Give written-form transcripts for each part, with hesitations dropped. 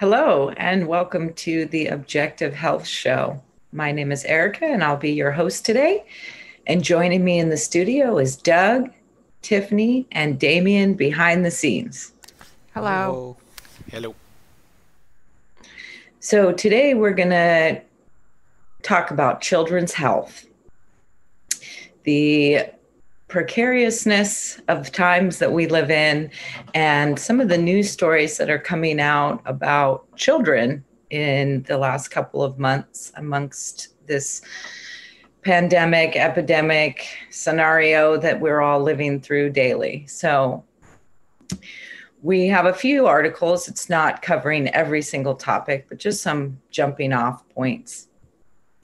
Hello, and welcome to the Objective Health Show. My name is Erica, and I'll be your host today. And joining me in the studio is Doug, Tiffany, and Damien behind the scenes. Hello. Hello. Hello. So, today we're going to talk about children's health, the precariousness of times that we live in, and some of the news stories that are coming out about children in the last couple of months amongst this pandemic, epidemic scenario that we're all living through daily. So we have a few articles. It's not covering every single topic, but just some jumping off points.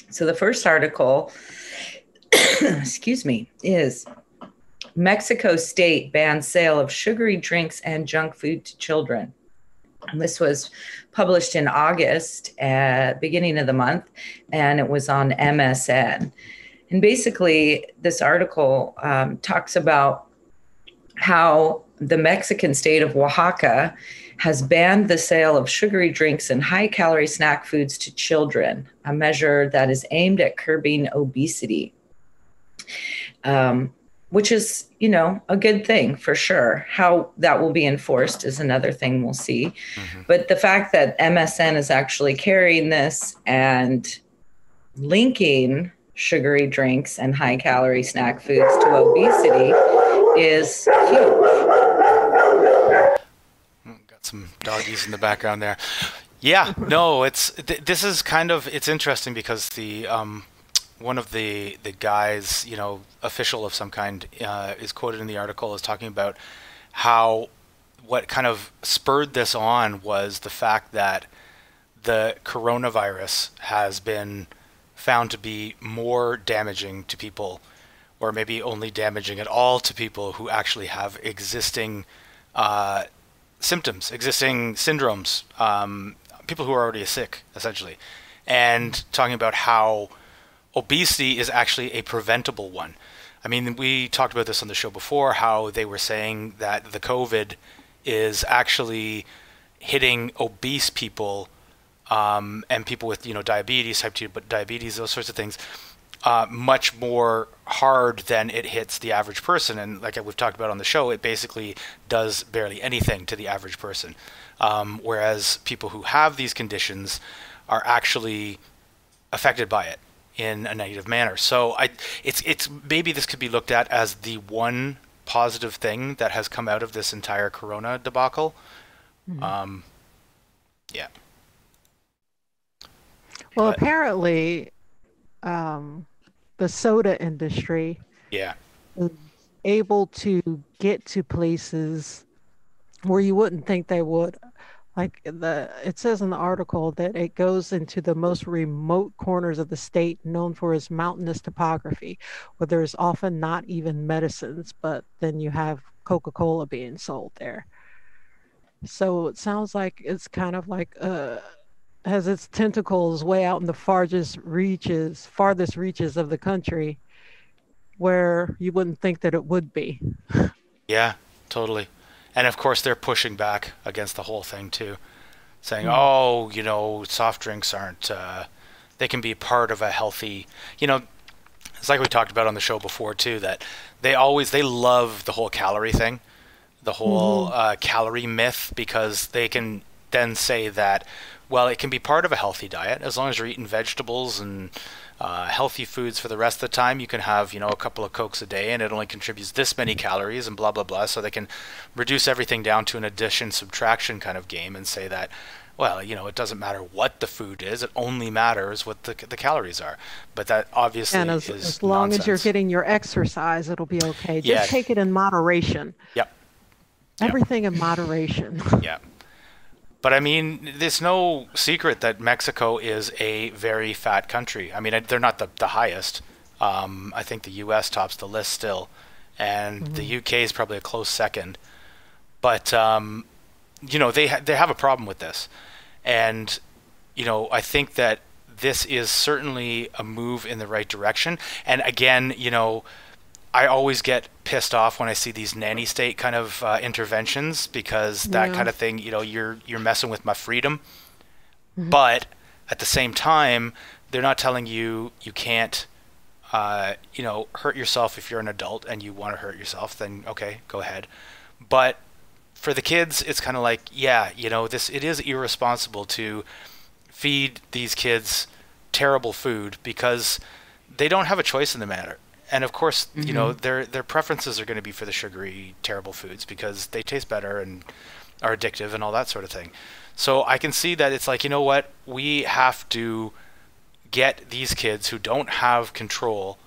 So the first article, excuse me, is Mexico State bans sale of sugary drinks and junk food to children. And this was published in August, beginning of the month, and it was on MSN. And basically, this article talks about how the Mexican state of Oaxaca has banned the sale of sugary drinks and high-calorie snack foods to children, a measure that is aimed at curbing obesity. Which is, a good thing for sure. How that will be enforced is another thing we'll see. Mm-hmm. But the fact that MSN is actually carrying this and linking sugary drinks and high-calorie snack foods to obesity is huge. Got some doggies in the background there. Yeah, no, this is it's interesting because the one of the guys, official of some kind, is quoted in the article as talking about how what kind of spurred this on was the fact that the coronavirus has been found to be more damaging to people, or maybe only damaging at all to people who actually have existing symptoms, existing syndromes, people who are already sick, essentially, and talking about how obesity is actually a preventable one. I mean, we talked about this on the show before, how they were saying that the COVID is actually hitting obese people and people with, diabetes, type 2 diabetes, those sorts of things, much more hard than it hits the average person. And like we've talked about on the show, it basically does barely anything to the average person. Whereas people who have these conditions are actually affected by it in a negative manner. So it's maybe this could be looked at as the one positive thing that has come out of this entire Corona debacle. Mm-hmm. Yeah. Well, apparently, the soda industry, yeah, is able to get to places where you wouldn't think they would. Like it says in the article that it goes into the most remote corners of the state known for its mountainous topography, where there's often not even medicines, but then you have Coca-Cola being sold there. So it sounds like it's kind of like has its tentacles way out in the farthest reaches of the country, where you wouldn't think that it would be. Yeah, totally. And of course, they're pushing back against the whole thing too, saying, "Oh, soft drinks aren't. They can be part of a healthy. It's like we talked about on the show before too. That they love the whole calorie thing, the whole calorie myth, because they can then say that, well, it can be part of a healthy diet as long as you're eating vegetables and healthy foods for the rest of the time. You can have, a couple of Cokes a day and it only contributes this many calories and blah, blah, blah. So they can reduce everything down to an addition subtraction kind of game and say that, well, it doesn't matter what the food is. It only matters what the calories are. But that obviously and is as long nonsense. as you're getting your exercise, it'll be okay. Just take it in moderation. Yep. Everything in moderation. Yeah. But I mean, there's no secret that Mexico is a very fat country. I mean, they're not the highest. I think the U.S. tops the list still, and the U.K. is probably a close second. But they have a problem with this, and I think that this is certainly a move in the right direction. And again, I always get pissed off when I see these nanny state kind of interventions, because that kind of thing, you're messing with my freedom. But at the same time, they're not telling you you can't, hurt yourself if you're an adult and you want to hurt yourself. Then okay, go ahead. But for the kids, it's kind of like, yeah, it is irresponsible to feed these kids terrible food because they don't have a choice in the matter. And of course, their preferences are going to be for the sugary, terrible foods because they taste better and are addictive and all that sort of thing. So I can see that it's like, you know what, we have to get these kids who don't have control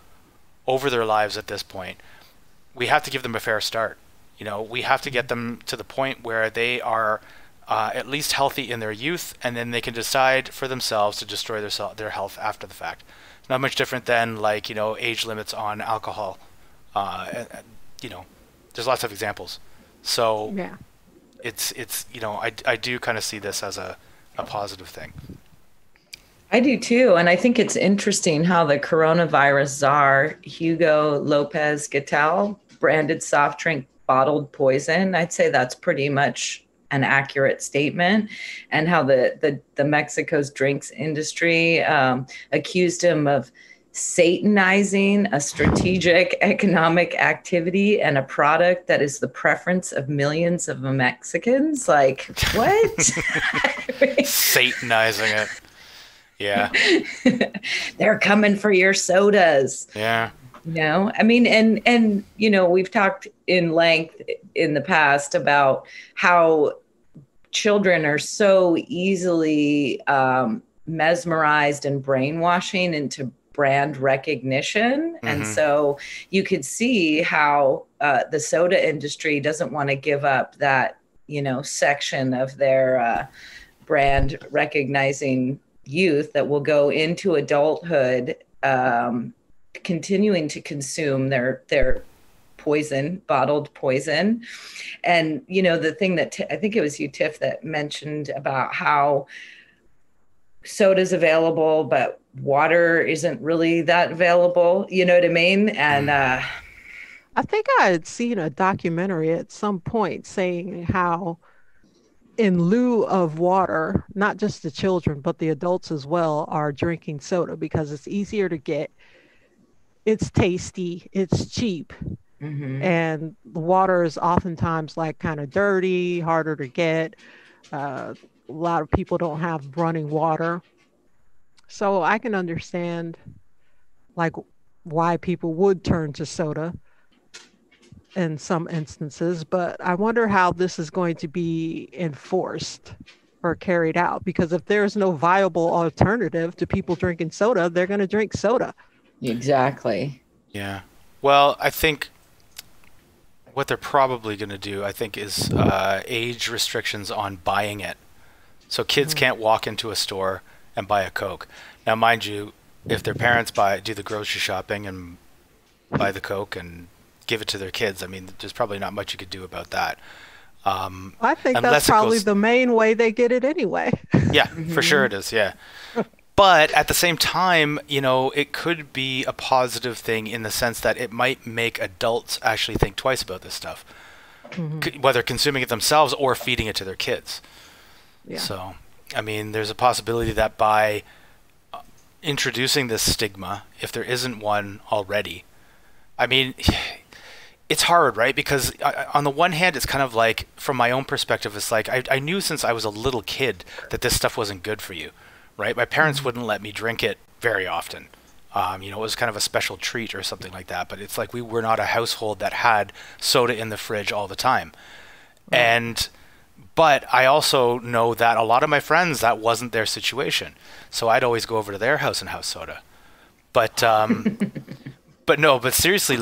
over their lives at this point. We have to give them a fair start. We have to get them to the point where they are at least healthy in their youth, and then they can decide for themselves to destroy their health after the fact. Not much different than age limits on alcohol. There's lots of examples. So yeah, it's I do kind of see this as a positive thing. I do too. And I think it's interesting how the coronavirus czar, Hugo Lopez Gatell, branded soft drink bottled poison. I'd say that's pretty much an accurate statement. And how the Mexico's drinks industry accused him of satanizing a strategic economic activity and a product that is the preference of millions of Mexicans. Like, what? Satanizing it. Yeah. They're coming for your sodas. Yeah. I mean, and we've talked in length in the past about how children are so easily mesmerized and brainwashing into brand recognition. Mm-hmm. And so you could see how the soda industry doesn't want to give up that, section of their brand recognizing youth that will go into adulthood, continuing to consume their poison, bottled poison. And, the thing that I think it was you, Tiff, that mentioned about how soda's available, but water isn't really that available. You know what I mean? And I think I had seen a documentary at some point saying how in lieu of water, not just the children, but the adults as well are drinking soda because it's easier to get. It's tasty, it's cheap. Mm-hmm. And the water is oftentimes kind of dirty, harder to get. A lot of people don't have running water. So I can understand why people would turn to soda in some instances, but I wonder how this is going to be enforced or carried out, because if there's no viable alternative to people drinking soda, they're going to drink soda. Exactly. Yeah. Well, I think what they're probably going to do, is age restrictions on buying it. So kids can't walk into a store and buy a Coke. Now, mind you, if their parents do the grocery shopping and buy the Coke and give it to their kids, I mean, there's probably not much you could do about that. I think that's probably the main way they get it anyway. Yeah, for sure it is, yeah. But at the same time, it could be a positive thing in the sense that it might make adults actually think twice about this stuff, whether consuming it themselves or feeding it to their kids. Yeah. So, I mean, there's a possibility that by introducing this stigma, if there isn't one already, I mean, it's hard, right? Because on the one hand, it's kind of like, from my own perspective, it's like I knew since I was a little kid that this stuff wasn't good for you. Right? My parents wouldn't let me drink it very often. It was kind of a special treat or something like that. But it's like we were not a household that had soda in the fridge all the time. But I also know that a lot of my friends, that wasn't their situation. So I'd always go over to their house and have soda. But but seriously,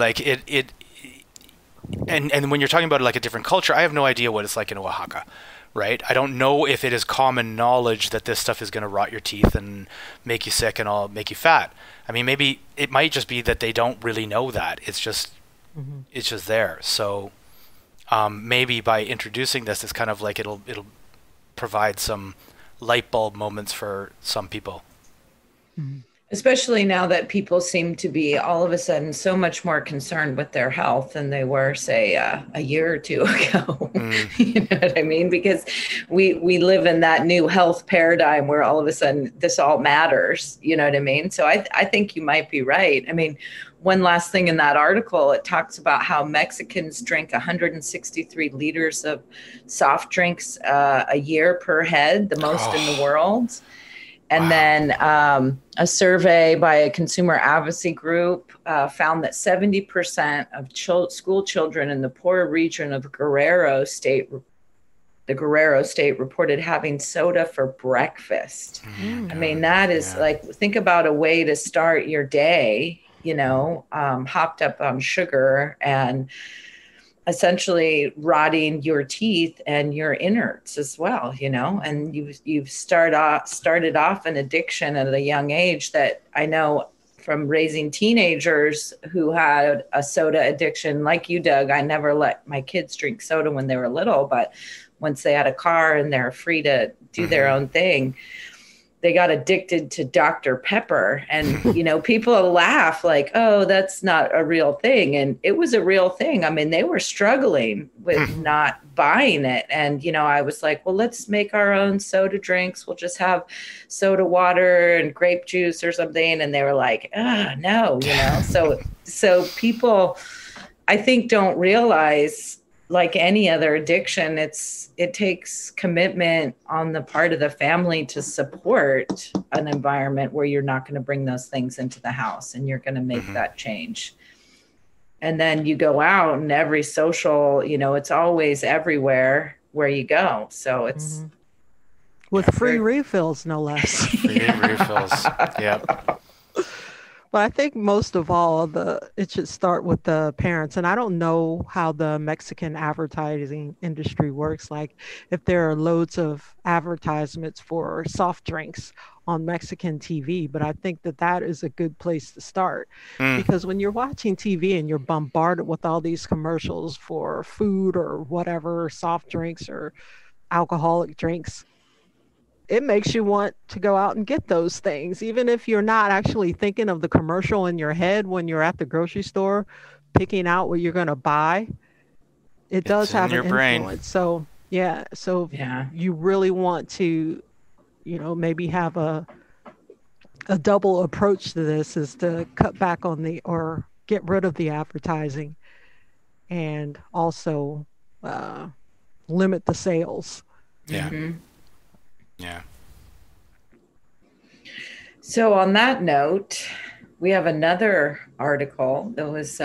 and when you're talking about a different culture, I have no idea what it's like in Oaxaca. Right? I don't know if it is common knowledge that this stuff is going to rot your teeth and make you sick and all make you fat. I mean, maybe it might just be that they don't really know that. It's just there. So maybe by introducing this, it's kind of like it'll provide some light bulb moments for some people. Especially now that people seem to be all of a sudden so much more concerned with their health than they were, say, a year or two ago. You know what I mean? Because we live in that new health paradigm where all of a sudden this all matters. You know what I mean? So I think you might be right. I mean, one last thing in that article, it talks about how Mexicans drink 163 liters of soft drinks a year per head, the most in the world. And then a survey by a consumer advocacy group found that 70% of school children in the poor region of Guerrero State reported having soda for breakfast. I mean, that is like, think about a way to start your day, you know, hopped up on sugar and essentially rotting your teeth and your innards as well, you know, and you've started off an addiction at a young age that I know from raising teenagers who had a soda addiction like you, Doug. I never let my kids drink soda when they were little, but once they had a car and they're free to do their own thing, they got addicted to Dr. Pepper. And, you know, people laugh like, oh, that's not a real thing. And it was a real thing. I mean, they were struggling with not buying it. And, you know, I was like, well, let's make our own soda drinks. We'll just have soda water and grape juice or something. And they were like, no, you know, so people, I think, don't realize, like any other addiction, it takes commitment on the part of the family to support an environment where you're not going to bring those things into the house and you're going to make that change. And then you go out and every social, you know, it's always everywhere where you go. So it's with free refills, no less. Free refills. Yep. But I think most of all, it should start with the parents. And I don't know how the Mexican advertising industry works. Like if there are loads of advertisements for soft drinks on Mexican TV, but I think that is a good place to start. Because when you're watching TV and you're bombarded with all these commercials for food or whatever, soft drinks or alcoholic drinks, it makes you want to go out and get those things, even if you're not actually thinking of the commercial in your head when you're at the grocery store, picking out what you're going to buy. It does have an influence. So, you really want to, you know, maybe have a double approach to this, is to cut back on or get rid of the advertising and also limit the sales. Yeah. Yeah. So on that note, we have another article that was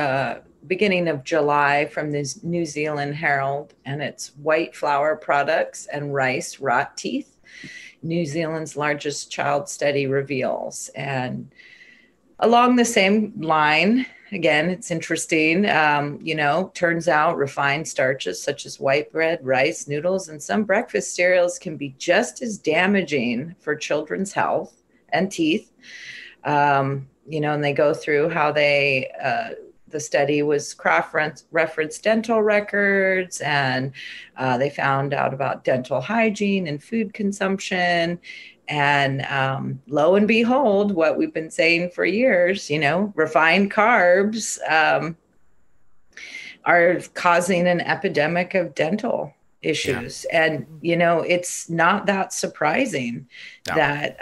beginning of July from the New Zealand Herald, and it's white flour products and rice rot teeth. New Zealand's largest child study reveals. And along the same line, again, it's interesting, you know, turns out refined starches such as white bread, rice, noodles, and some breakfast cereals can be just as damaging for children's health and teeth. You know, and they go through how the study was cross-referenced dental records, and they found out about dental hygiene and food consumption. And lo and behold, what we've been saying for years, you know, refined carbs are causing an epidemic of dental issues. Yeah. And, you know, it's not that surprising that,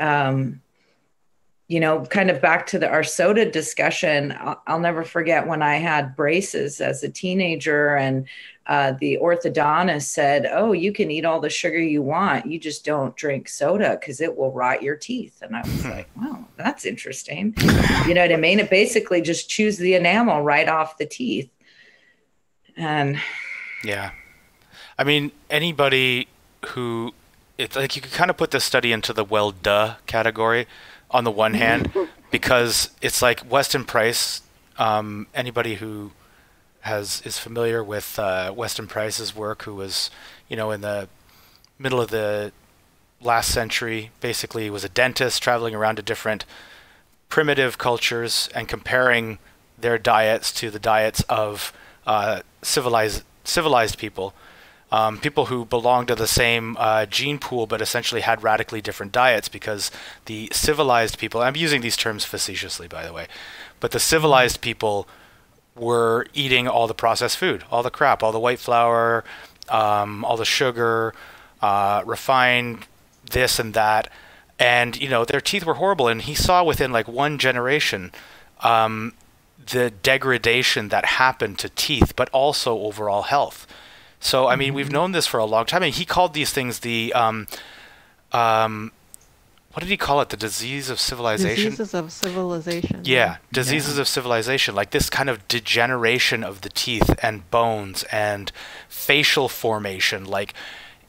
you know, kind of back to our soda discussion, I'll never forget when I had braces as a teenager, and the orthodontist said, oh, you can eat all the sugar you want. You just don't drink soda because it will rot your teeth. And I was like, wow, that's interesting. You know what I mean? It basically just chews the enamel right off the teeth. And yeah, I mean, anybody who, it's like you could kind of put this study into the well, duh category on the one hand, because it's like Weston Price, anybody who is familiar with Weston Price's work, who was, you know, in the middle of the last century, basically was a dentist traveling around to different primitive cultures and comparing their diets to the diets of civilized people. people who belonged to the same gene pool but essentially had radically different diets, because the civilized people, I'm using these terms facetiously, by the way, but the civilized people were eating all the processed food, all the crap, all the white flour, all the sugar, refined this and that. And, their teeth were horrible. And he saw within like one generation the degradation that happened to teeth, but also overall health. So, I mean, we've known this for a long time. And he called these things the, what did he call it? The disease of civilization? Diseases of civilization. Yeah, diseases of civilization, like this kind of degeneration of the teeth and bones and facial formation. Like,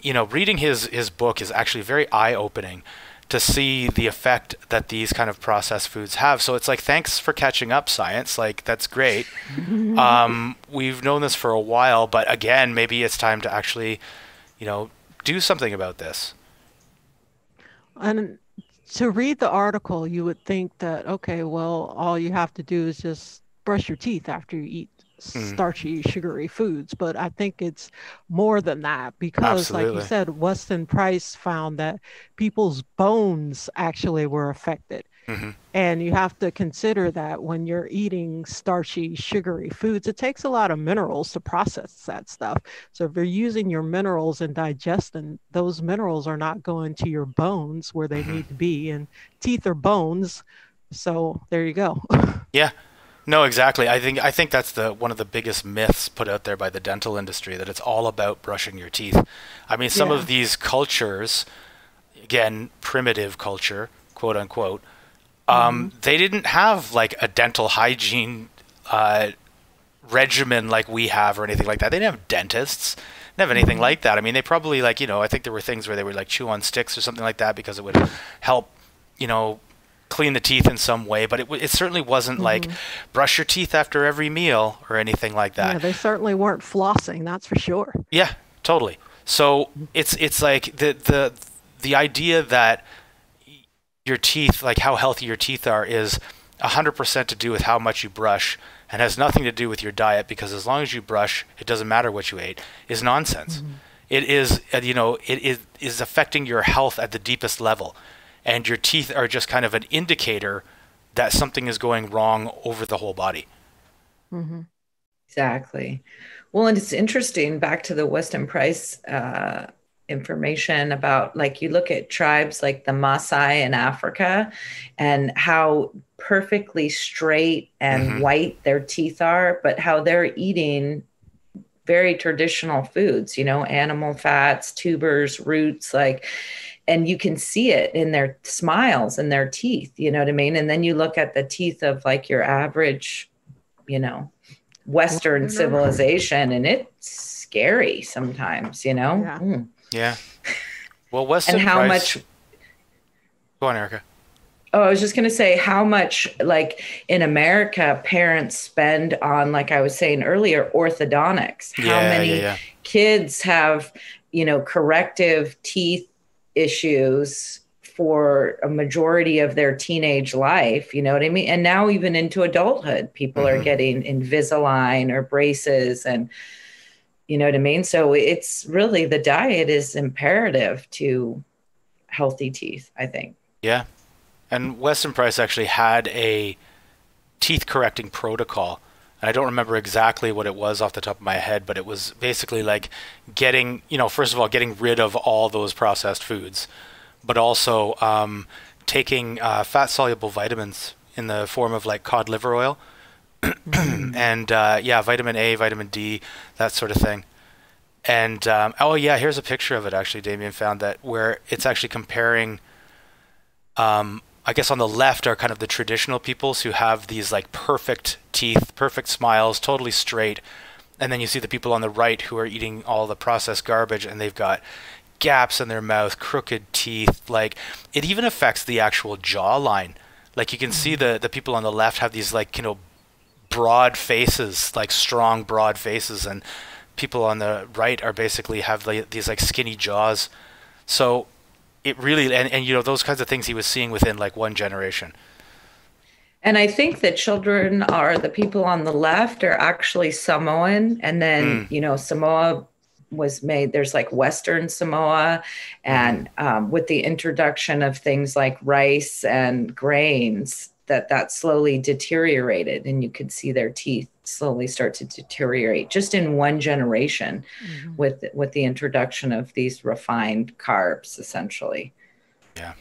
reading his book is actually very eye-opening to see the effect that these kind of processed foods have. So it's like, thanks for catching up, science. Like, that's great. We've known this for a while, but again, maybe it's time to actually, do something about this. And to read the article, you would think that, okay, well, all you have to do is just brush your teeth after you eat starchy, sugary foods. But I think it's more than that, because Absolutely. like you said, Weston Price found that people's bones actually were affected. And you have to consider that when you're eating starchy, sugary foods, it takes a lot of minerals to process that stuff. So if you're using your minerals and digesting, those minerals are not going to your bones where they need to be. And teeth are bones. So there you go. Yeah. No, exactly. I think that's one of the biggest myths put out there by the dental industry, that it's all about brushing your teeth. I mean, some of these cultures, again, primitive culture, quote unquote, they didn't have like a dental hygiene regimen like we have or anything like that. They didn't have dentists, didn't have anything like that. I mean, they probably like, I think there were things where they would like chew on sticks or something like that because it would help, clean the teeth in some way, but it certainly wasn't like brush your teeth after every meal or anything like that. Yeah, they certainly weren't flossing, that's for sure. Yeah, totally. So it's like the idea that your teeth, like how healthy your teeth are, is 100% to do with how much you brush and has nothing to do with your diet, because as long as you brush, it doesn't matter what you ate, is nonsense. It is, it is affecting your health at the deepest level. And your teeth are just kind of an indicator that something is going wrong over the whole body. Exactly. Well, and it's interesting, back to the Weston Price information about, like, you look at tribes like the Maasai in Africa and how perfectly straight and white their teeth are, but how they're eating very traditional foods, animal fats, tubers, roots, like, and you can see it in their smiles and their teeth, you know what I mean? And then you look at the teeth of like your average, Western civilization, and it's scary sometimes, Yeah. Well, Weston and how Price... much... Go on, Erica. Oh, I was just going to say how much, like in America, parents spend on, like I was saying earlier, orthodontics. How many kids have, corrective teeth issues for a majority of their teenage life, you know what I mean? And now even into adulthood, people are getting Invisalign or braces, and you know what I mean? So it's really, the diet is imperative to healthy teeth, I think. Yeah. And Weston Price actually had a teeth correcting protocol. And I don't remember exactly what it was off the top of my head, but it was basically like getting, first of all, getting rid of all those processed foods, but also taking fat-soluble vitamins in the form of like cod liver oil and, vitamin A, vitamin D, that sort of thing. And, here's a picture of it, actually, Damien found that, where it's actually comparing, I guess on the left are kind of the traditional peoples who have these like perfect teeth, perfect smiles, totally straight. And then you see the people on the right who are eating all the processed garbage, and they've got gaps in their mouth, crooked teeth. Like, it even affects the actual jawline. Like, you can see the people on the left have these like, broad faces, like strong, broad faces. And people on the right are basically have these like skinny jaws. So it really, and those kinds of things he was seeing within like one generation. And I think that children are, the people on the left are actually Samoan, and then, Samoa was made. There's like Western Samoa, and with the introduction of things like rice and grains, that slowly deteriorated, and you could see their teeth slowly start to deteriorate just in one generation with the introduction of these refined carbs, essentially. Yeah.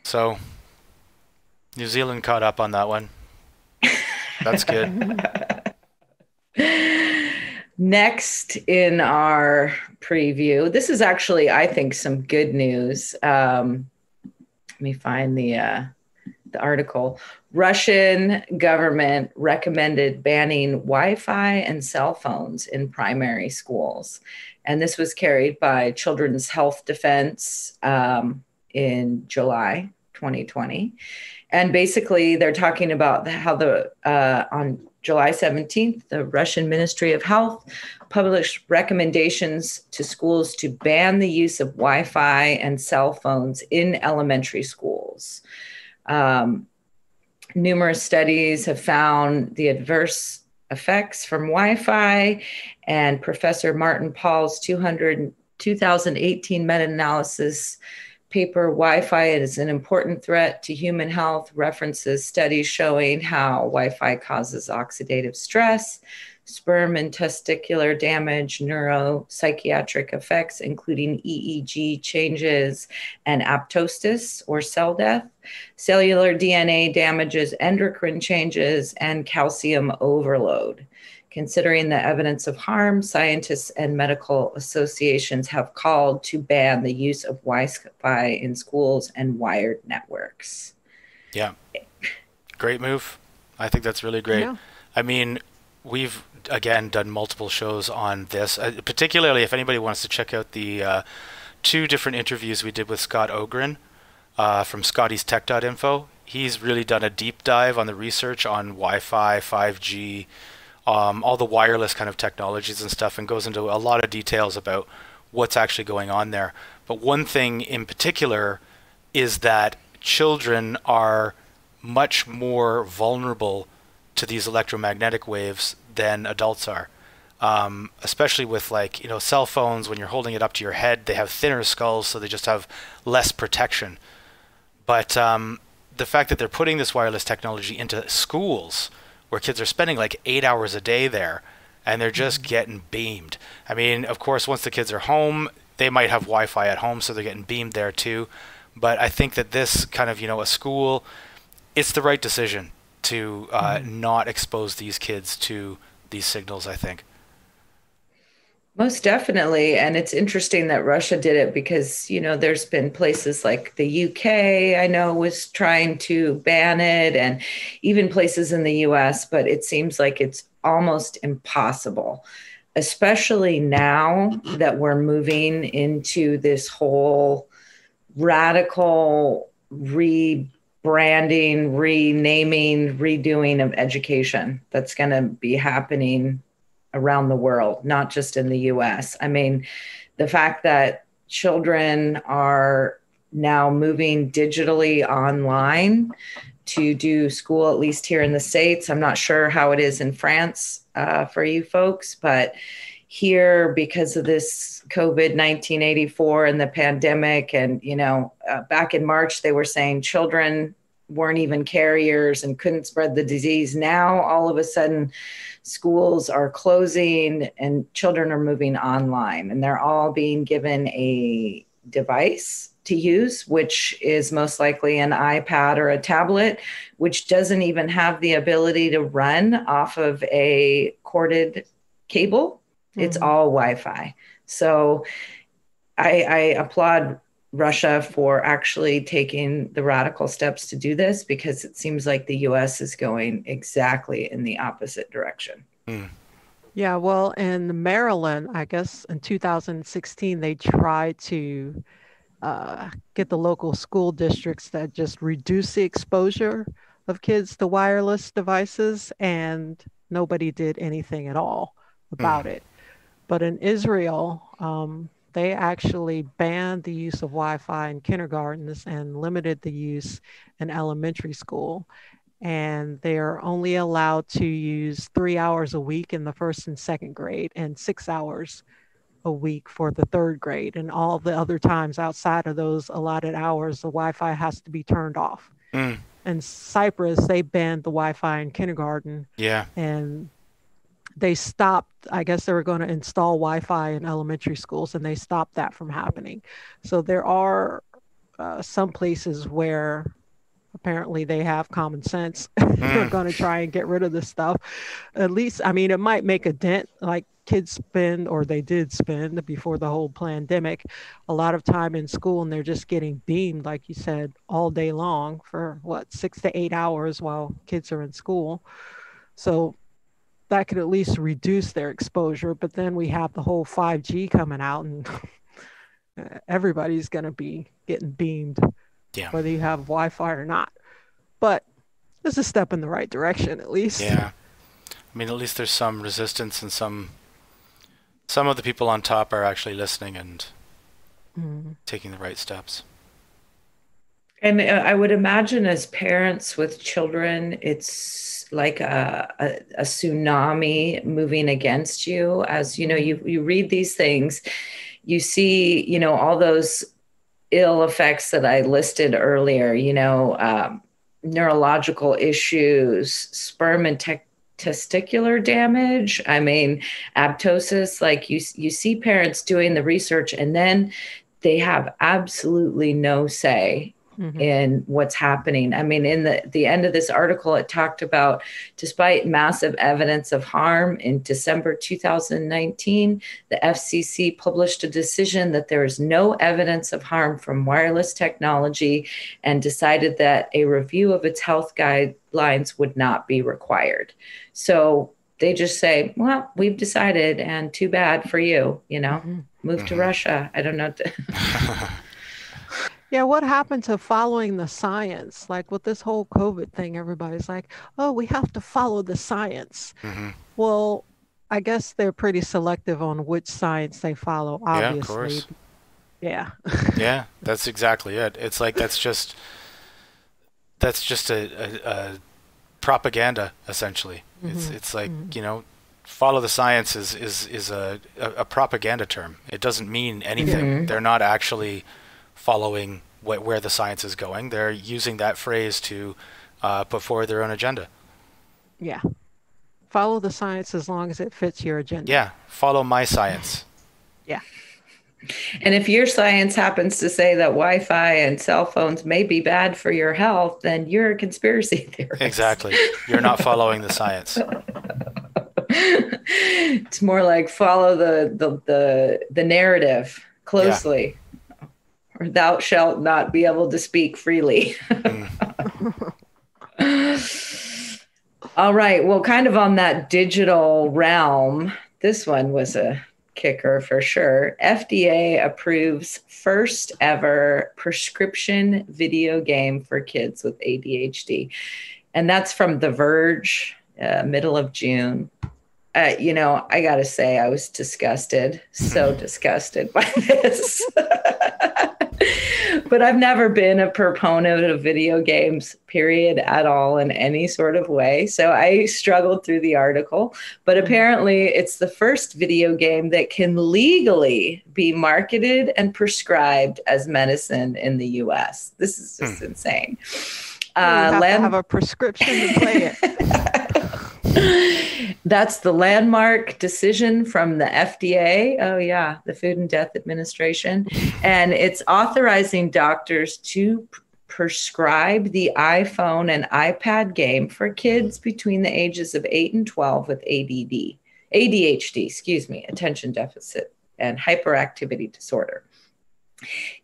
So New Zealand caught up on that one. That's good. Next in our preview, this is actually, I think, some good news. Let me find the article. Russian government recommended banning Wi-Fi and cell phones in primary schools. And this was carried by Children's Health Defense in July 2020. And basically, they're talking about how on July 17th, the Russian Ministry of Health published recommendations to schools to ban the use of Wi-Fi and cell phones in elementary schools. Numerous studies have found the adverse effects from Wi-Fi, and Professor Martin Paul's 2018 meta-analysis paper, Wi-Fi is an important threat to human health, references studies showing how Wi-Fi causes oxidative stress, sperm and testicular damage, neuropsychiatric effects, including EEG changes and apoptosis or cell death, cellular DNA damages, endocrine changes, and calcium overload. Considering the evidence of harm, scientists and medical associations have called to ban the use of Wi-Fi in schools and wired networks. Yeah. Great move. I think that's really great. Yeah. I mean, we've, again, done multiple shows on this, particularly if anybody wants to check out the 2 different interviews we did with Scott Ogren from scottystech.info. He's really done a deep dive on the research on Wi-Fi, 5G, all the wireless kind of technologies and stuff, and goes into a lot of details about what's actually going on there. But one thing in particular is that children are much more vulnerable to these electromagnetic waves than adults are. Especially with cell phones, when you're holding it up to your head, they have thinner skulls, so they just have less protection. But the fact that they're putting this wireless technology into schools where kids are spending like 8 hours a day there, and they're just getting beamed. I mean, of course, once the kids are home, they might have Wi-Fi at home, so they're getting beamed there too. But I think that this kind of, a school, it's the right decision to not expose these kids to these signals, I think. Most definitely. And it's interesting that Russia did it because, there's been places like the UK, I know, was trying to ban it, and even places in the US, but it seems like it's almost impossible, especially now that we're moving into this whole radical rebranding, renaming, redoing of education that's going to be happening around the world, not just in the US. I mean, the fact that children are now moving digitally online to do school, at least here in the States. I'm not sure how it is in France for you folks, but here, because of this COVID-19 84 and the pandemic, and, back in March, they were saying children weren't even carriers and couldn't spread the disease. Now, all of a sudden, schools are closing and children are moving online, and they're all being given a device to use, which is most likely an iPad or a tablet, which doesn't even have the ability to run off of a corded cable. It's all Wi-Fi. So I applaud Russia for actually taking the radical steps to do this, because it seems like the US is going exactly in the opposite direction. Yeah, well, in Maryland, I guess in 2016, they tried to get the local school districts that just reduce the exposure of kids to wireless devices, and nobody did anything at all about it. But in Israel, they actually banned the use of Wi-Fi in kindergartens and limited the use in elementary school. and they're only allowed to use 3 hours a week in the first and second grade and 6 hours a week for the third grade. And all the other times outside of those allotted hours, the Wi-Fi has to be turned off. Mm. In Cyprus, they banned the Wi-Fi in kindergarten. Yeah. And they stopped, I guess they were going to install Wi-Fi in elementary schools, and they stopped that from happening. So there are some places where apparently they have common sense. They're going to try and get rid of this stuff. At least, I mean, it might make a dent. Like kids spend, or they did spend before the whole pandemic, a lot of time in school, and they're just getting beamed, like you said, all day long for 6 to 8 hours while kids are in school. So that could at least reduce their exposure. But then we have the whole 5G coming out, and everybody's going to be getting beamed, whether you have Wi-Fi or not. But it's a step in the right direction, at least. Yeah. I mean, at least there's some resistance, and some of the people on top are actually listening and taking the right steps. And I would imagine as parents with children, it's like a tsunami moving against you. As you know, you read these things, you see, you know, all those ill effects that I listed earlier, you know, neurological issues, sperm and testicular damage. I mean, apoptosis. Like you see parents doing the research, and then they have absolutely no say in what's happening. I mean, in the end of this article, it talked about, despite massive evidence of harm, in December 2019, the FCC published a decision that there is no evidence of harm from wireless technology, and decided that a review of its health guidelines would not be required. So they just say, well, we've decided, and too bad for you, you know, move to Russia. I don't know. Yeah, what happened to following the science? Like with this whole COVID thing, everybody's like, oh, we have to follow the science. Well, I guess they're pretty selective on which science they follow, obviously. Yeah, of course. Yeah. Yeah, that's exactly it. It's like that's just a propaganda, essentially. It's like, you know, follow the science is a propaganda term. It doesn't mean anything. They're not actually following where the science is going. They're using that phrase to put forward their own agenda. Yeah. Follow the science as long as it fits your agenda. Yeah. Follow my science. Yeah. And if your science happens to say that Wi-Fi and cell phones may be bad for your health, then you're a conspiracy theorist. Exactly. You're not following the science. It's more like follow the narrative closely. Yeah. Or thou shalt not be able to speak freely. All right. Well, kind of on that digital realm, this one was a kicker for sure. FDA approves first ever prescription video game for kids with ADHD. And that's from The Verge, middle of June. You know, I got to say, I was disgusted, so disgusted by this. But I've never been a proponent of video games, period, at all in any sort of way. So I struggled through the article. But apparently it's the first video game that can legally be marketed and prescribed as medicine in the U.S. This is just insane. You have to have a prescription to play it. That's the landmark decision from the FDA. Oh, yeah, the Food and Drug Administration. And it's authorizing doctors to prescribe the iPhone and iPad game for kids between the ages of 8 and 12 with ADHD, attention deficit and hyperactivity disorder.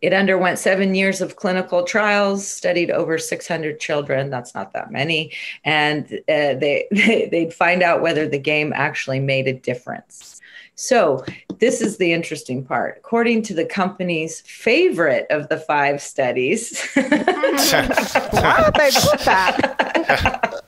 It underwent 7 years of clinical trials, studied over 600 children. That's not that many. And they'd find out whether the game actually made a difference. So this is the interesting part. According to the company's favorite of the 5 studies. Why would they put that?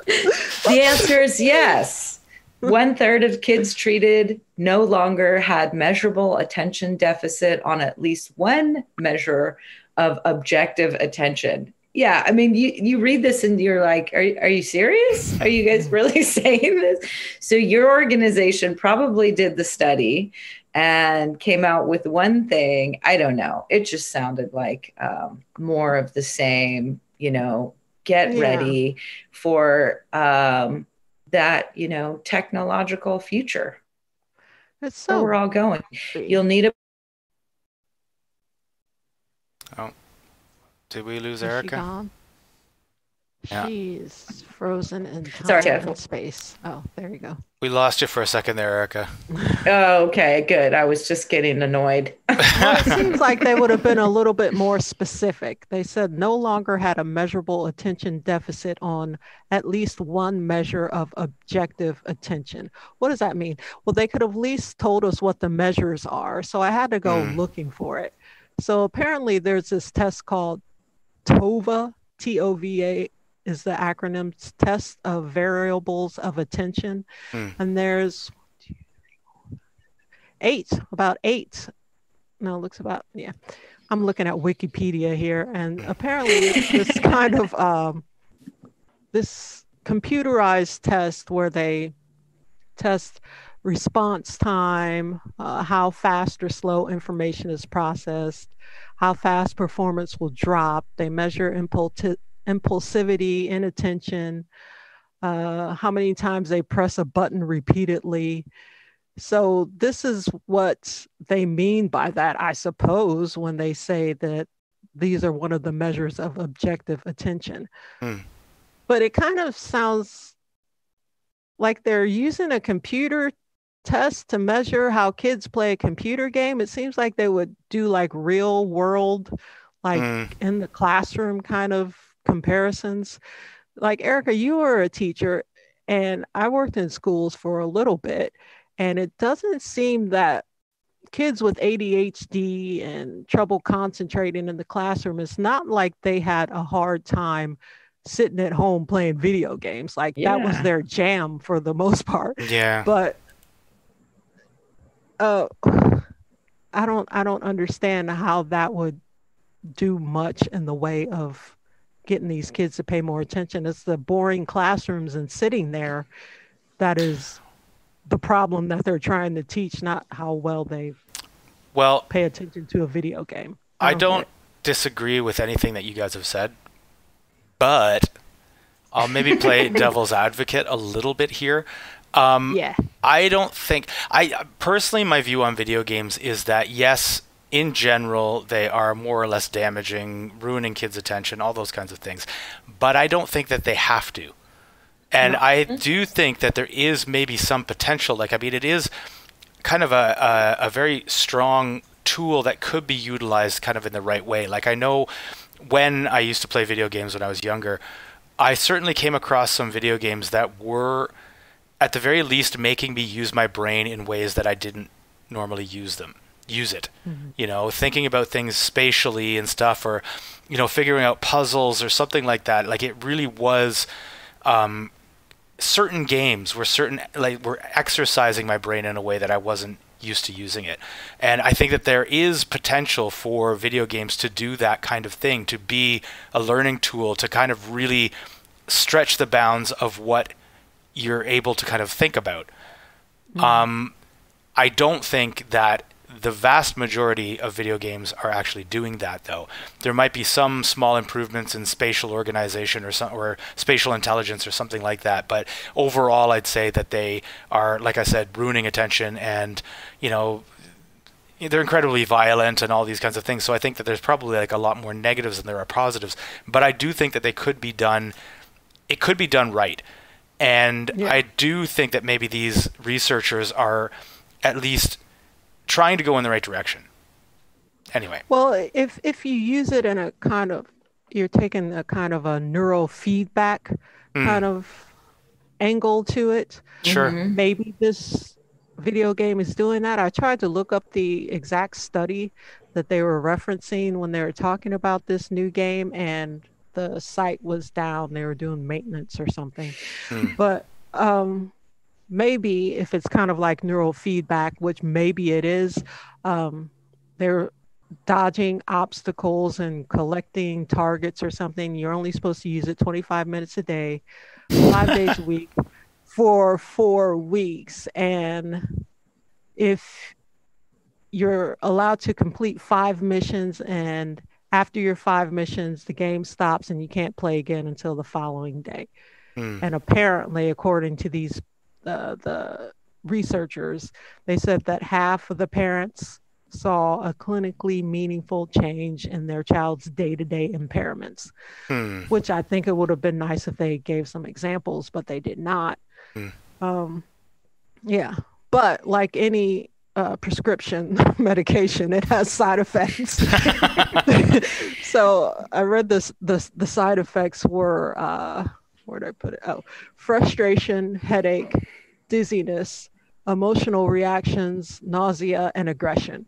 The answer is yes. 1/3 of kids treated no longer had measurable attention deficit on at least one measure of objective attention. Yeah, I mean, you read this and you're like, are you serious? Are you guys really saying this? So your organization probably did the study and came out with one thing. I don't know. It just sounded like more of the same, get Yeah. ready for that, technological future It's where we're so all going. goofy. You'll need a Oh, did we lose Is she Erica? gone? Yeah. She's frozen in sorry, time Jeff. and space. Oh, there you go. We lost you for a second there, Erica. Oh, okay, good. I was just getting annoyed. Well, it seems like they would have been a little bit more specific. They said no longer had a measurable attention deficit on at least one measure of objective attention. What does that mean? Well, they could have at least told us what the measures are. So I had to go looking for it. So apparently there's this test called TOVA, TOVA is the acronym, test of variables of attention. And there's about eight. No, it looks about, yeah. I'm looking at Wikipedia here, and apparently it's this kind of this computerized test where they test response time, how fast or slow information is processed, how fast performance will drop. They measure impulsivity, inattention, how many times they press a button repeatedly. So this is what they mean by that, I suppose, when they say that these are one of the measures of objective attention. But it kind of sounds like they're using a computer test to measure how kids play a computer game. It seems like they would do like real world, like in the classroom kind of comparisons. Like, Erica, you were a teacher and I worked in schools for a little bit. And it doesn't seem that kids with ADHD and trouble concentrating in the classroom, it's not like they had a hard time sitting at home playing video games. Like that was their jam for the most part. Yeah. But I don't understand how that would do much in the way of getting these kids to pay more attention. It's the boring classrooms and sitting there that is the problem that they're trying to teach, not how well they pay attention to a video game. I don't disagree with anything that you guys have said, but I'll maybe play devil's advocate a little bit here. I don't think, personally, my view on video games is that yes, in general, they are more or less damaging, ruining kids' attention, all those kinds of things. But I don't think that they have to. And I do think that there is maybe some potential. Like, I mean, it is kind of a very strong tool that could be utilized kind of in the right way. Like, I know when I used to play video games when I was younger, I certainly came across some video games that were, at the very least, making me use my brain in ways that I didn't normally use it. You know, thinking about things spatially and stuff, or, you know, figuring out puzzles or something like that. Like, it really was... certain games were were exercising my brain in a way that I wasn't used to using it. And I think that there is potential for video games to do that kind of thing, to be a learning tool, to kind of really stretch the bounds of what you're able to kind of think about. I don't think that the vast majority of video games are actually doing that, though. There might be some small improvements in spatial organization or spatial intelligence or something like that, but overall I'd say that they are, like I said, ruining attention, and, you know, they're incredibly violent and all these kinds of things. So I think that there's probably like a lot more negatives than there are positives, but I do think that it could be done right. And I do think that maybe these researchers are at least trying to go in the right direction. Anyway. Well, if you use it in a kind of, you're taking a kind of a neurofeedback kind of angle to it. Sure. Maybe this video game is doing that. I tried to look up the exact study that they were referencing when they were talking about this new game, and the site was down. They were doing maintenance or something. But maybe if it's kind of like neurofeedback, which maybe it is, they're dodging obstacles and collecting targets or something. You're only supposed to use it 25 minutes a day, 5 days a week for 4 weeks. And if you're allowed to complete 5 missions, and after your 5 missions, the game stops and you can't play again until the following day. And apparently, according to these the researchers, they said that half of the parents saw a clinically meaningful change in their child's day-to-day impairments, which I think it would have been nice if they gave some examples, but they did not. Yeah, but like any prescription medication, it has side effects. So I read the side effects were where'd I put it? Oh, frustration, headache, dizziness, emotional reactions, nausea, and aggression.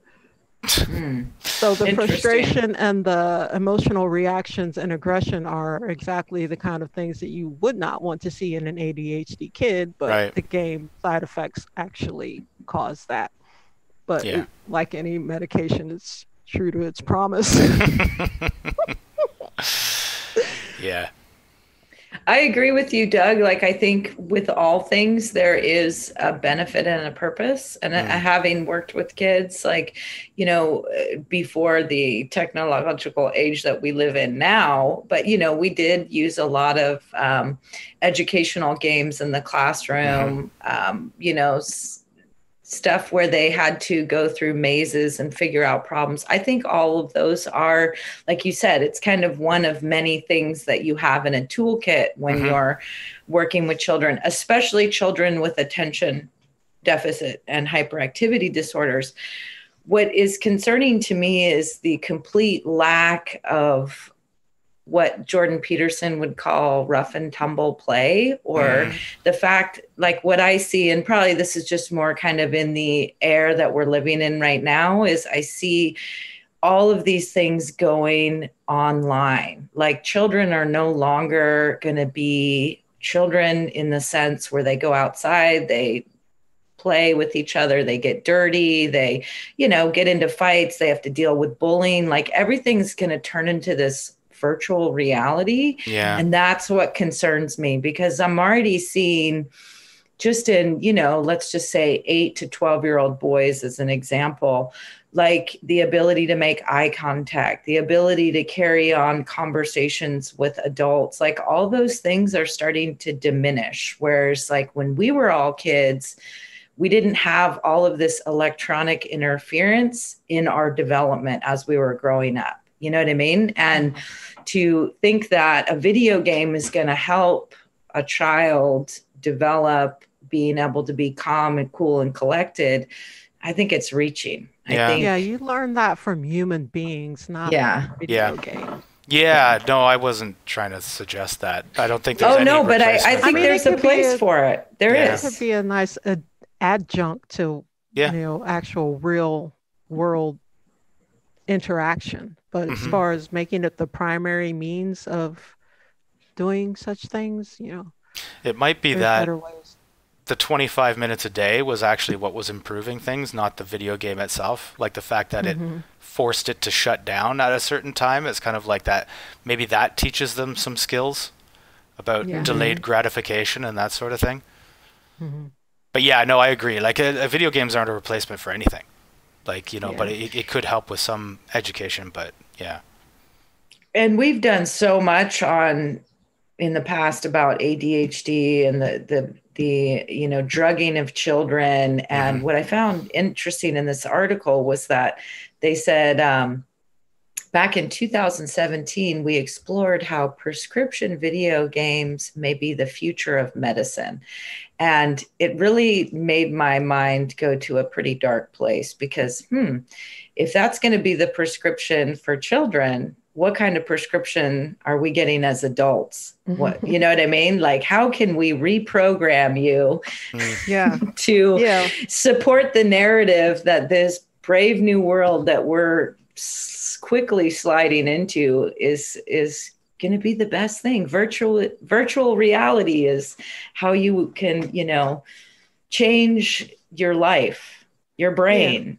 So the frustration and the emotional reactions and aggression are exactly the kind of things that you would not want to see in an ADHD kid, but the game side effects actually cause that. But like any medication, it's true to its promise. Yeah. I agree with you, Doug. Like, I think with all things, there is a benefit and a purpose. And having worked with kids, like, you know, before the technological age that we live in now, but, you know, we did use a lot of educational games in the classroom, you know, stuff where they had to go through mazes and figure out problems. I think all of those are, like you said, it's kind of one of many things that you have in a toolkit when you're working with children, especially children with attention deficit and hyperactivity disorders. What is concerning to me is the complete lack of what Jordan Peterson would call rough and tumble play, or the fact, like what I see, and probably this is just more kind of in the air that we're living in right now, is I see all of these things going online. Like children are no longer going to be children in the sense where they go outside, they play with each other, they get dirty, they, you know, get into fights, they have to deal with bullying. Like everything's going to turn into this virtual reality. And that's what concerns me, because I'm already seeing just in, you know, let's just say 8 to 12-year-old boys as an example, like the ability to make eye contact, the ability to carry on conversations with adults, like all those things are starting to diminish. Whereas like when we were all kids, we didn't have all of this electronic interference in our development as we were growing up. You know what I mean? And to think that a video game is going to help a child develop being able to be calm and cool and collected, I think it's reaching. I think, you learn that from human beings, not video games. Yeah, no, I wasn't trying to suggest that. I don't think there's any but I think there's a place for it. There is. It could be a nice adjunct to, you know, actual real world interaction. But as far as making it the primary means of doing such things, you know, it might be that the 25 minutes a day was actually what was improving things, not the video game itself. Like the fact that it forced it to shut down at a certain time. It's kind of like that. Maybe that teaches them some skills about delayed gratification and that sort of thing. But yeah, no, I agree. Like video games aren't a replacement for anything. Like, you know, but it could help with some education, but yeah. And we've done so much in the past about ADHD and the you know, drugging of children. And what I found interesting in this article was that they said back in 2017, we explored how prescription video games may be the future of medicine. And it really made my mind go to a pretty dark place because, if that's going to be the prescription for children, what kind of prescription are we getting as adults? What, you know what I mean? Like, how can we reprogram you to support the narrative that this brave new world that we're quickly sliding into is going to be the best thing? Virtual reality is how you can, you know, change your life, your brain,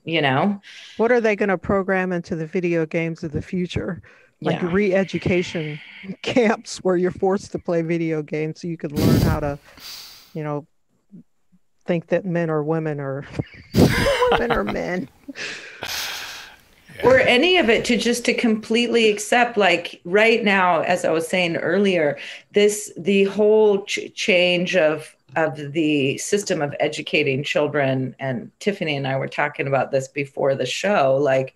What are they going to program into the video games of the future? Like Yeah. re-education camps where you're forced to play video games so you can learn how to, think that men are women or women are men. Or any of it to completely accept, like right now, as I was saying earlier, the whole change of the system of educating children, and Tiffany and I were talking about this before the show, like,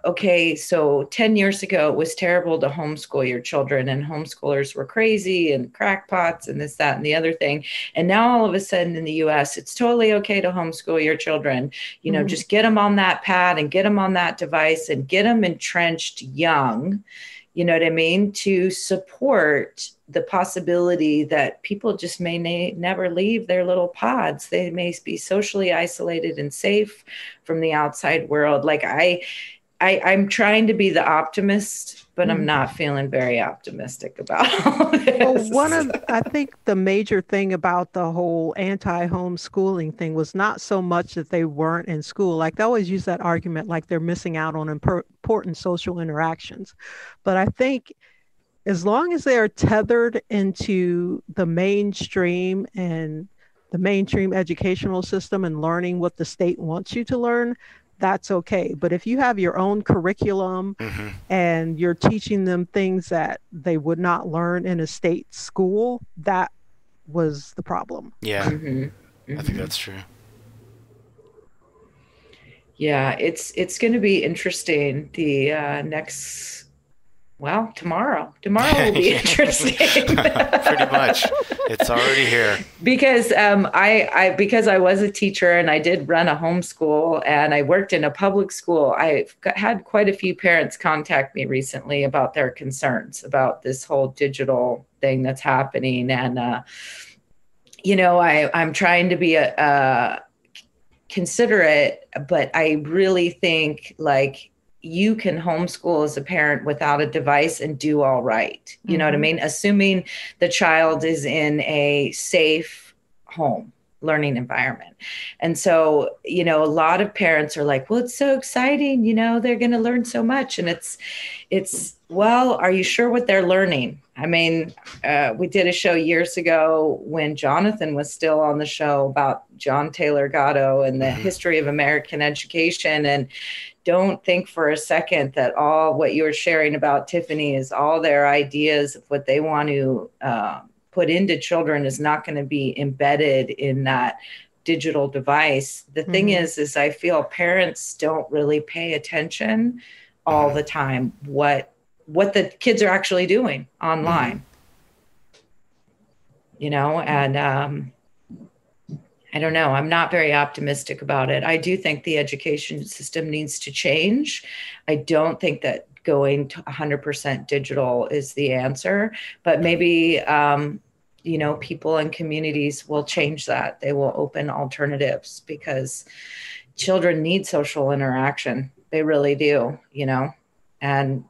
okay, so 10 years ago, it was terrible to homeschool your children, and homeschoolers were crazy and crackpots and this, that, and the other thing. And now all of a sudden in the US, it's totally okay to homeschool your children. Just get them on that pad and get them on that device and get them entrenched young, you know what I mean, to support the possibility that people just may never leave their little pods. They may be socially isolated and safe from the outside world. Like I'm trying to be the optimist, but I'm not feeling very optimistic about all this. Well, I think the major thing about the whole anti-homeschooling thing was not so much that they weren't in school. Like they always use that argument, like they're missing out on important social interactions. But I think as long as they are tethered into the mainstream and the mainstream educational system and learning what the state wants you to learn, that's okay. But if you have your own curriculum and you're teaching them things that they would not learn in a state school, that was the problem. Yeah, I think that's true. Yeah, it's going to be interesting. The tomorrow will be interesting. Pretty much, it's already here. Because I was a teacher and I did run a homeschool and I worked in a public school. I've had quite a few parents contact me recently about their concerns about this whole digital thing that's happening, and I'm trying to be considerate, but I really think like you can homeschool as a parent without a device and do all right. You know what I mean? Assuming the child is in a safe home learning environment. And so, a lot of parents are like, well, it's so exciting. They're going to learn so much. And well, are you sure what they're learning? I mean, we did a show years ago when Jonathan was still on the show about John Taylor Gatto and the history of American education. And don't think for a second that all what you were sharing about, Tiffany, is all their ideas of what they want to put into children is not going to be embedded in that digital device. The thing is I feel parents don't really pay attention all the time what the kids are actually doing online. And I don't know. I'm not very optimistic about it. I do think the education system needs to change. I don't think that going to 100% digital is the answer, but maybe, people and communities will change that. They will open alternatives because children need social interaction. They really do, and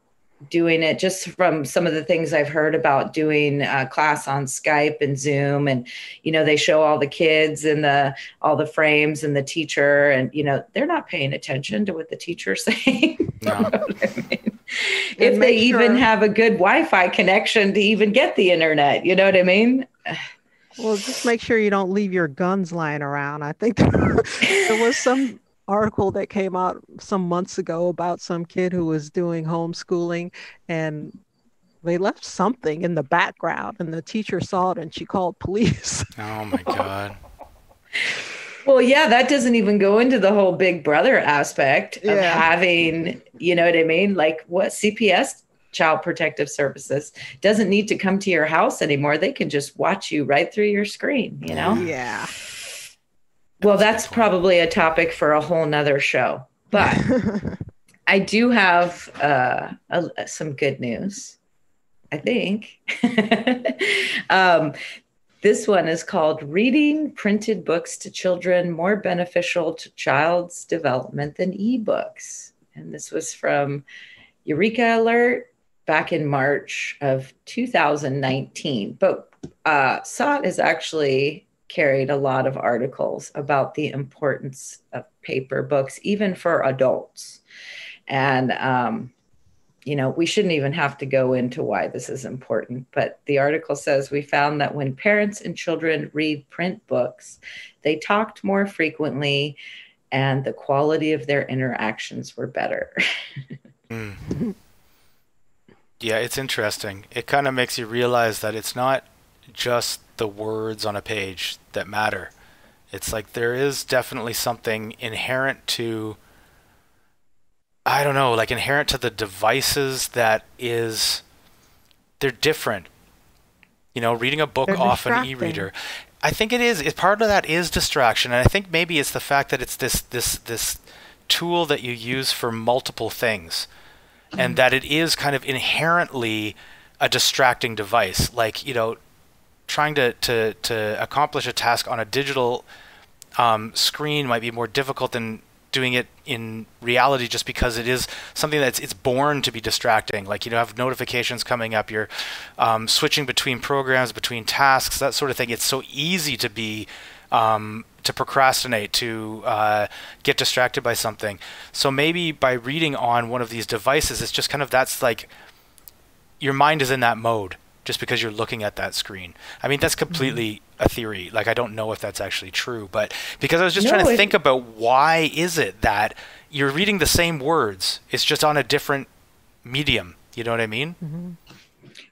doing it just from some of the things I've heard about doing a class on Skype and Zoom, and, they show all the kids and all the frames and the teacher, and, they're not paying attention to what the teacher's saying. No. If they even have a good Wi-Fi connection to even get the internet, you know what I mean? Well, just make sure you don't leave your guns lying around. I think there was some article that came out some months ago about some kid who was doing homeschooling and they left something in the background and the teacher saw it and she called police. Oh my God. Well, yeah, that doesn't even go into the whole Big Brother aspect of having, you know what I mean? Like what CPS, Child Protective Services, doesn't need to come to your house anymore. They can just watch you right through your screen, Yeah. Well, that's probably a topic for a whole nother show, but I do have some good news, I think. This one is called Reading Printed Books to Children More Beneficial to Child's Development Than eBooks. And this was from Eureka Alert back in March of 2019. But SOT is actually carried a lot of articles about the importance of paper books, even for adults. And, we shouldn't even have to go into why this is important, but the article says we found that when parents and children read print books, they talked more frequently and the quality of their interactions were better. Yeah, it's interesting. It kind of makes you realize that it's not just the words on a page that matter. It's like there is definitely something inherent to, I don't know, like inherent to the devices that is, they're different. Reading a book They're off an distracting. e-reader. I think it is. Part of that is distraction, and I think maybe it's the fact that it's this tool that you use for multiple things, and that it is kind of inherently a distracting device. Like, trying to accomplish a task on a digital screen might be more difficult than doing it in reality, just because it is something it's born to be distracting. Like, have notifications coming up, you're switching between programs, between tasks, that sort of thing. It's so easy to be to procrastinate, to get distracted by something. So maybe by reading on one of these devices, it's just kind of, that's like your mind is in that mode just because you're looking at that screen. I mean, that's completely a theory. Like, I don't know if that's actually true, but because I was just trying to think about why is it that you're reading the same words, it's just on a different medium. You know what I mean? Mm-hmm.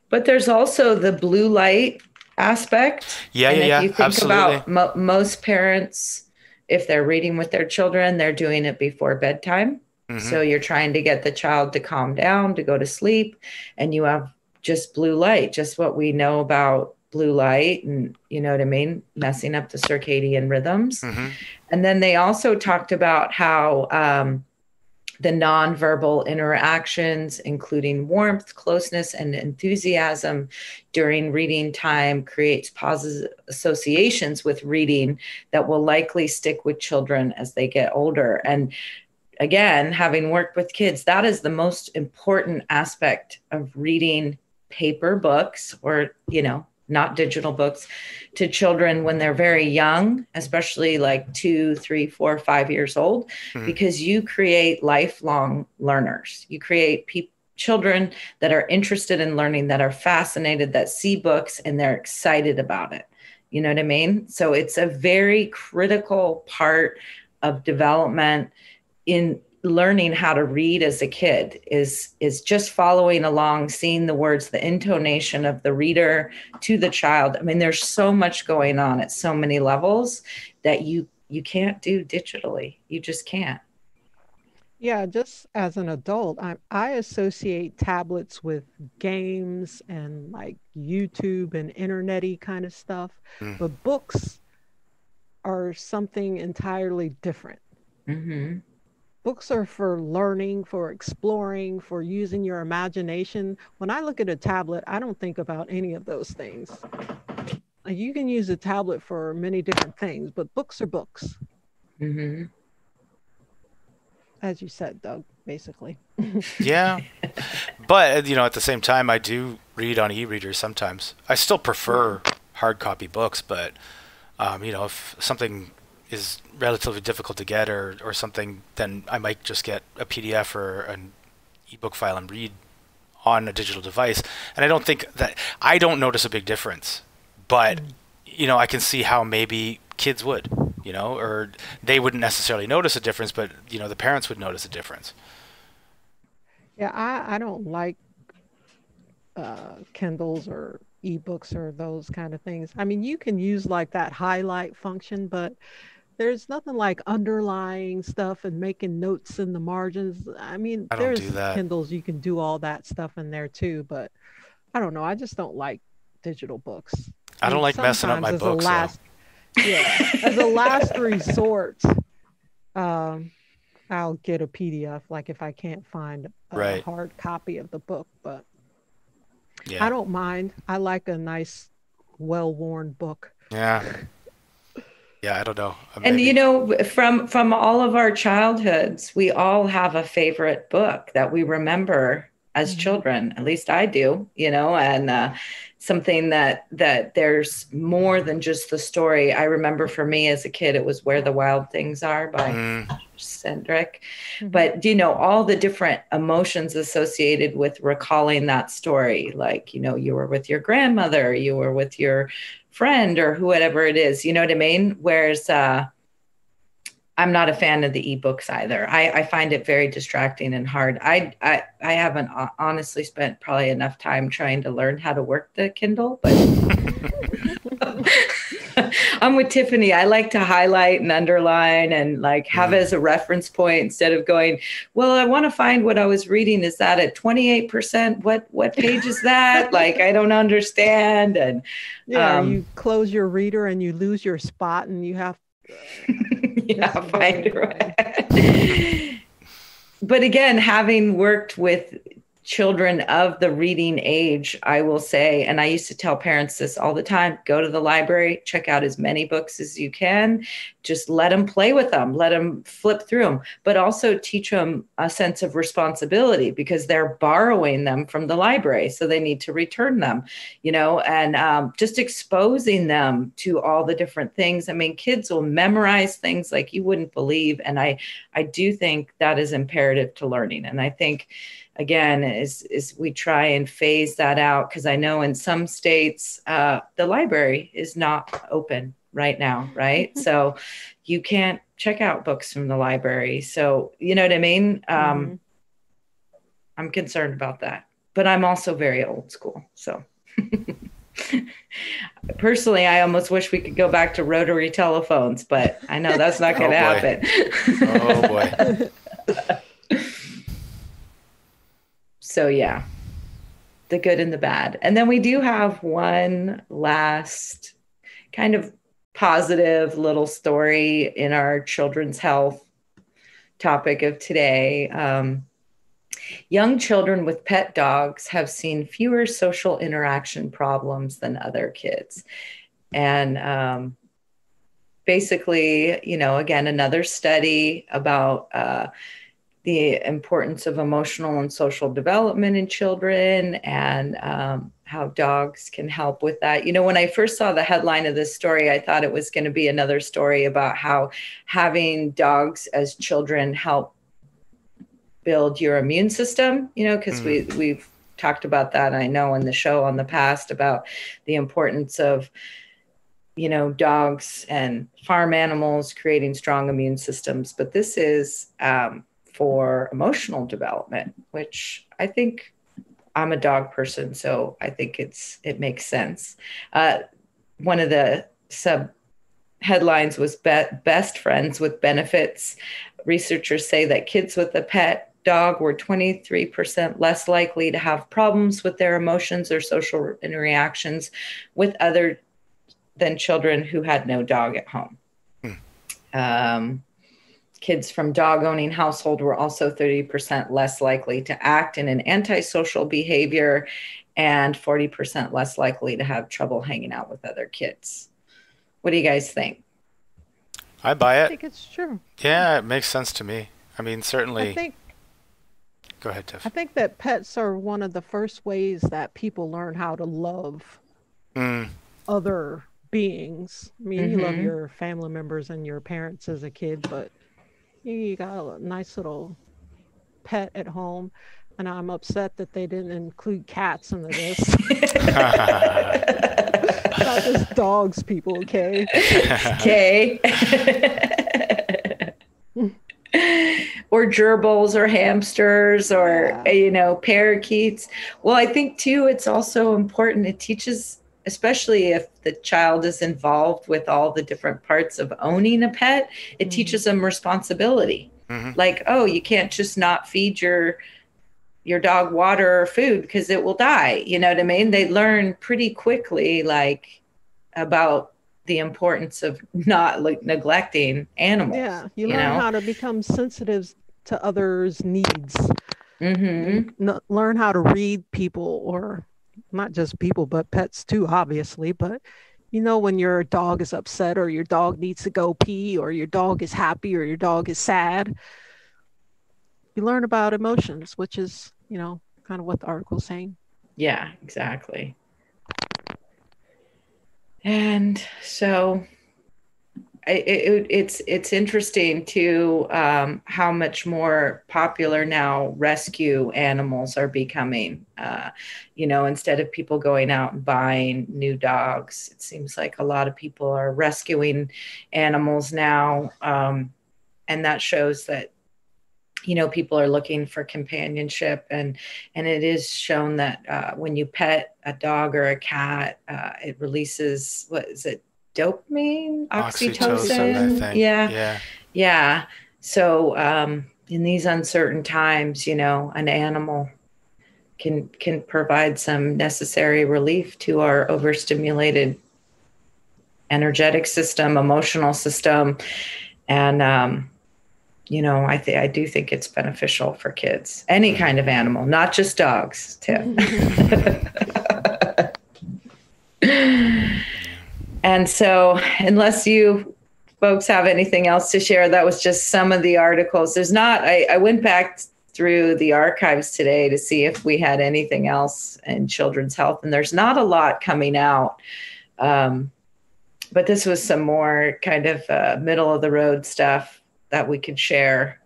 But there's also the blue light aspect. Yeah, and yeah, if you think absolutely. about most parents, if they're reading with their children, they're doing it before bedtime. So you're trying to get the child to calm down, to go to sleep, and you have just blue light, just what we know about blue light, and you know what I mean, messing up the circadian rhythms. And then they also talked about how the nonverbal interactions, including warmth, closeness, and enthusiasm during reading time, creates positive associations with reading that will likely stick with children as they get older. And again, having worked with kids, that is the most important aspect of reading paper books, or, not digital books, to children when they're very young, especially like 2, 3, 4, 5 years old, because you create lifelong learners. You create children that are interested in learning, that are fascinated, that see books and they're excited about it. You know what I mean? So it's a very critical part of development in learning how to read as a kid, is just following along, seeing the words, the intonation of the reader to the child. I mean, there's so much going on at so many levels that you can't do digitally. You just can't. Yeah, just as an adult, I associate tablets with games and like YouTube and internet-y kind of stuff, but books are something entirely different. Mm-hmm. Books are for learning, for exploring, for using your imagination. When I look at a tablet, I don't think about any of those things. You can use a tablet for many different things, but books are books. Mm-hmm. As you said, Doug, basically. Yeah. But, at the same time, I do read on e-readers sometimes. I still prefer hard copy books, but, if something is relatively difficult to get or something, then I might just get a PDF or an ebook file and read on a digital device. And I don't notice a big difference, but, I can see how maybe kids would, or they wouldn't necessarily notice a difference, but, the parents would notice a difference. Yeah, I don't like Kindles or ebooks or those kind of things. I mean, you can use like that highlight function, but there's nothing like underlying stuff and making notes in the margins. I mean, I don't there's do that. Kindles, you can do all that stuff in there too, but I don't know. I just don't like digital books. I don't mean, like messing up my sometimes books, though. as a last resort, I'll get a PDF, like if I can't find a Right. hard copy of the book, but Yeah. I don't mind. I like a nice, well-worn book. Yeah. Yeah, I don't know. And Maybe. from all of our childhoods, we all have a favorite book that we remember as children. At least I do, and something that there's more than just the story. I remember for me as a kid, it was Where the Wild Things Are by Cendric. But all the different emotions associated with recalling that story? Like, you were with your grandmother, you were with your friend, or whoever it is, you know what I mean? Whereas I'm not a fan of the ebooks either. I find it very distracting and hard. I haven't honestly spent probably enough time trying to learn how to work the Kindle, but I'm with Tiffany. I like to highlight and underline and like have it as a reference point instead of going, well, I want to find what I was reading. Is that at 28%? What page is that? Like, I don't understand. And you close your reader and you lose your spot and you have find it right. But again, having worked with children of the reading age, I will say, and I used to tell parents this all the time, go to the library, check out as many books as you can, just let them play with them, let them flip through them, but also teach them a sense of responsibility because they're borrowing them from the library. So they need to return them, and just exposing them to all the different things. I mean, kids will memorize things like you wouldn't believe. And I do think that is imperative to learning. And I think, again, is we try and phase that out because I know in some states the library is not open right now, right? So you can't check out books from the library. So you know what I mean? I'm concerned about that, but I'm also very old school. So personally, I almost wish we could go back to rotary telephones, but I know that's not going to happen. Oh boy. So yeah, the good and the bad. And then we do have one last kind of positive little story in our children's health topic of today. Young children with pet dogs have seen fewer social interaction problems than other kids. And basically, again, another study about the importance of emotional and social development in children and how dogs can help with that. When I first saw the headline of this story, I thought it was going to be another story about how having dogs as children help build your immune system, because we've talked about that, I know, in the show on the past about the importance of dogs and farm animals creating strong immune systems. But this is for emotional development, which I think I'm a dog person, so I think it makes sense. One of the sub headlines was best friends with benefits. Researchers say that kids with a pet dog were 23% less likely to have problems with their emotions or social interactions with other than children who had no dog at home. Kids from dog-owning household were also 30% less likely to act in an antisocial behavior and 40% less likely to have trouble hanging out with other kids. What do you guys think? I buy it. I think it's true. Yeah, it makes sense to me. I mean, certainly. Go ahead, Tiff. I think that pets are one of the first ways that people learn how to love other beings. I mean, you love your family members and your parents as a kid, but you got a nice little pet at home, and I'm upset that they didn't include cats into this. Not just dogs, people, okay? Okay. Or gerbils or hamsters or, parakeets. Well, I think, too, it's also important. It teaches, especially if the child is involved with all the different parts of owning a pet, it teaches them responsibility. Like, oh, you can't just not feed your dog water or food because it will die. You know what I mean? They learn pretty quickly, like, about the importance of not neglecting animals. Yeah, you learn how to become sensitive to others' needs. Learn how to read people, or not just people, but pets too, obviously. But when your dog is upset, or your dog needs to go pee, or your dog is happy, or your dog is sad, you learn about emotions, which is, kind of what the article's saying. Yeah, exactly. And so it's interesting too, how much more popular now rescue animals are becoming. Instead of people going out and buying new dogs, it seems like a lot of people are rescuing animals now. And that shows that, people are looking for companionship, and it is shown that when you pet a dog or a cat, it releases, what is it, dopamine, oxytocin? I think. Yeah. So in these uncertain times, an animal can provide some necessary relief to our overstimulated energetic system, emotional system, and I do think it's beneficial for kids. Any kind of animal, not just dogs, too. And so, unless you folks have anything else to share, that was just some of the articles. There's not, I went back through the archives today to see if we had anything else in children's health, and there's not a lot coming out. But this was some more kind of middle of the road stuff that we could share.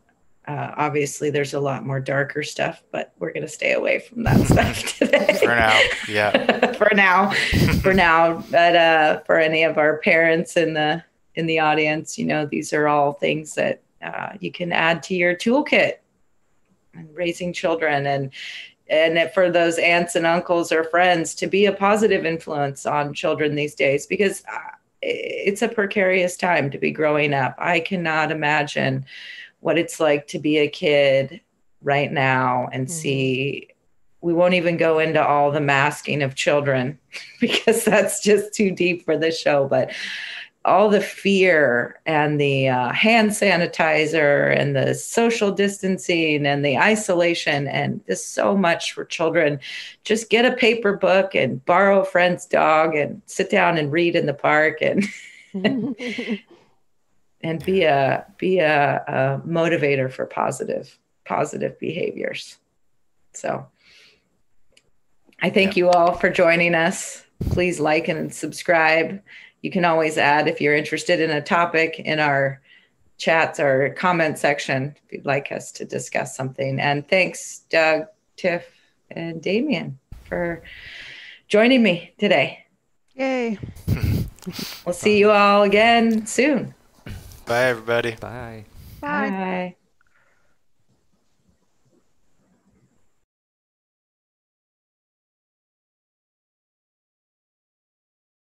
Obviously, there's a lot more darker stuff, but we're going to stay away from that stuff today. For now, yeah. For now. But for any of our parents in the audience, these are all things that you can add to your toolkit in raising children, and for those aunts and uncles or friends to be a positive influence on children these days, because it's a precarious time to be growing up. I cannot imagine what it's like to be a kid right now and see, we won't even go into all the masking of children because that's just too deep for this show, but all the fear and the hand sanitizer and the social distancing and the isolation, and there's so much for children. Just get a paper book and borrow a friend's dog and sit down and read in the park and and be a motivator for positive behaviors. So I thank you all for joining us. Please like and subscribe. You can always add, if you're interested in a topic, in our chats or comment section if you'd like us to discuss something. And thanks, Doug, Tiff, and Damien for joining me today. Yay. We'll see you all again soon. Bye, everybody. Bye. Bye. Bye.